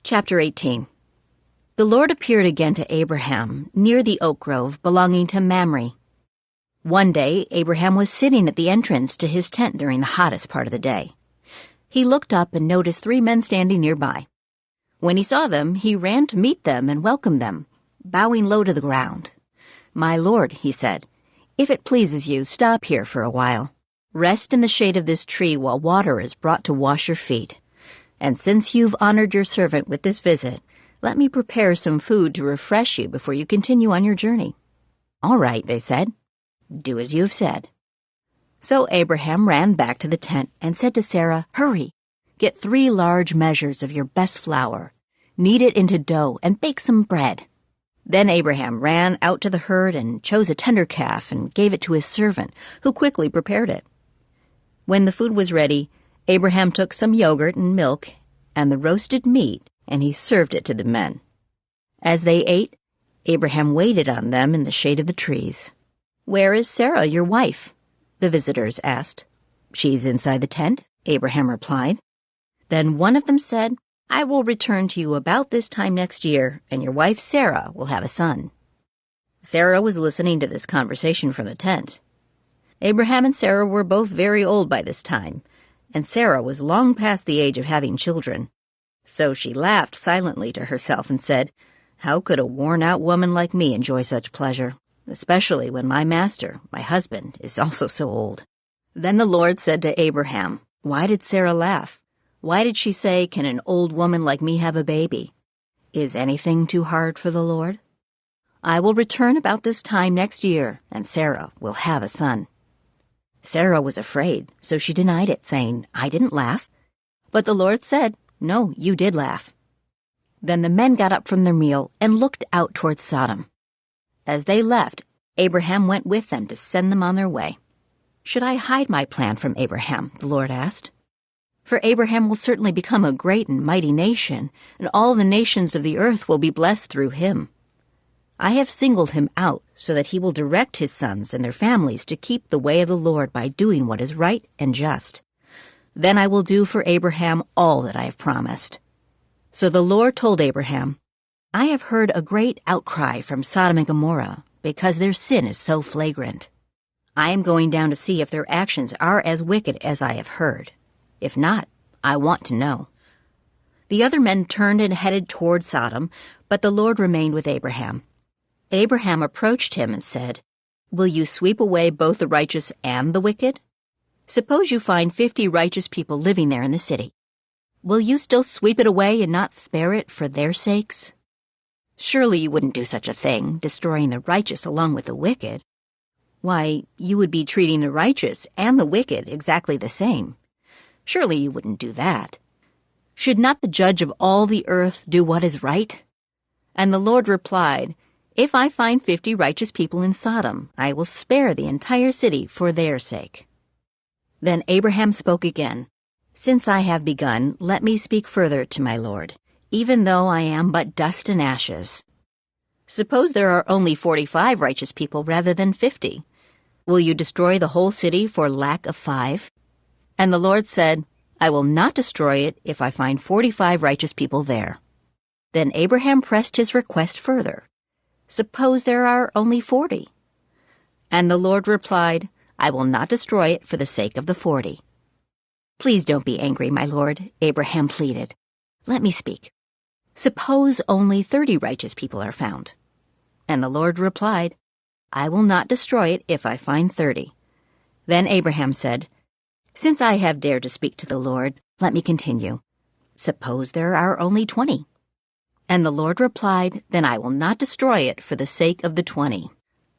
Chapter 18. The Lord appeared again to Abraham near the oak grove belonging to Mamre. One day, Abraham was sitting at the entrance to his tent during the hottest part of the day. He looked up and noticed 3 men standing nearby. When he saw them, he ran to meet them and welcomed them, bowing low to the ground. "My lord," he said, "if it pleases you, stop here for a while. Rest in the shade of this tree while water is brought to wash your feet. And since you've honored your servant with this visit, let me prepare some food to refresh you before you continue on your journey." "All right," they said. "Do as you have said." So Abraham ran back to the tent and said to Sarah, "Hurry, get 3 large measures of your best flour, knead it into dough, and bake some bread." Then Abraham ran out to the herd and chose a tender calf and gave it to his servant, who quickly prepared it. When the food was ready, Abraham took some yogurt and milk and the roasted meat, and he served it to the men. As they ate, Abraham waited on them in the shade of the trees. "Where is Sarah, your wife?" the visitors asked. "She's inside the tent," Abraham replied. Then one of them said, "I will return to you about this time next year, and your wife Sarah will have a son." Sarah was listening to this conversation from the tent. Abraham and Sarah were both very old by this time, and Sarah was long past the age of having children. So she laughed silently to herself and said, "How could a worn-out woman like me enjoy such pleasure, especially when my master, my husband, is also so old?" Then the Lord said to Abraham, "Why did Sarah laugh? Why did she say, 'Can an old woman like me have a baby?' Is anything too hard for the Lord? I will return about this time next year, and Sarah will have a son." Sarah was afraid, so she denied it, saying, "I didn't laugh." But the Lord said, "No, you did laugh." Then the men got up from their meal and looked out towards Sodom. As they left, Abraham went with them to send them on their way. "Should I hide my plan from Abraham?" the Lord asked. "For Abraham will certainly become a great and mighty nation, and all the nations of the earth will be blessed through him. I have singled him out so that he will direct his sons and their families to keep the way of the Lord by doing what is right and just. Then I will do for Abraham all that I have promised." So the Lord told Abraham, "I have heard a great outcry from Sodom and Gomorrah because their sin is so flagrant. I am going down to see if their actions are as wicked as I have heard. If not, I want to know." The other men turned and headed toward Sodom, but the Lord remained with Abraham. Abraham approached him and said, "Will you sweep away both the righteous and the wicked? Suppose you find 50 righteous people living there in the city. Will you still sweep it away and not spare it for their sakes? Surely you wouldn't do such a thing, destroying the righteous along with the wicked. Why, you would be treating the righteous and the wicked exactly the same. Surely you wouldn't do that. Should not the judge of all the earth do what is right?" And the Lord replied, "If I find 50 righteous people in Sodom, I will spare the entire city for their sake." Then Abraham spoke again, "Since I have begun, let me speak further to my Lord, even though I am but dust and ashes. Suppose there are only 45 righteous people rather than 50. Will you destroy the whole city for lack of 5? And the Lord said, "I will not destroy it if I find 45 righteous people there." Then Abraham pressed his request further. "Suppose there are only 40. And the Lord replied, "I will not destroy it for the sake of the 40. "Please don't be angry, my Lord," Abraham pleaded. "Let me speak. Suppose only 30 righteous people are found." And the Lord replied, "I will not destroy it if I find 30. Then Abraham said, "Since I have dared to speak to the Lord, let me continue. Suppose there are only 20. And the Lord replied, "Then I will not destroy it for the sake of the 20.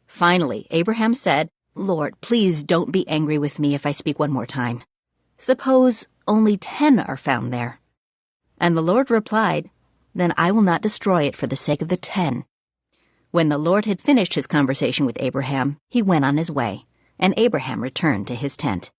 Finally, Abraham said, "Lord, please don't be angry with me if I speak one more time. Suppose only 10 are found there." And the Lord replied, "Then I will not destroy it for the sake of the 10. When the Lord had finished his conversation with Abraham, he went on his way, and Abraham returned to his tent.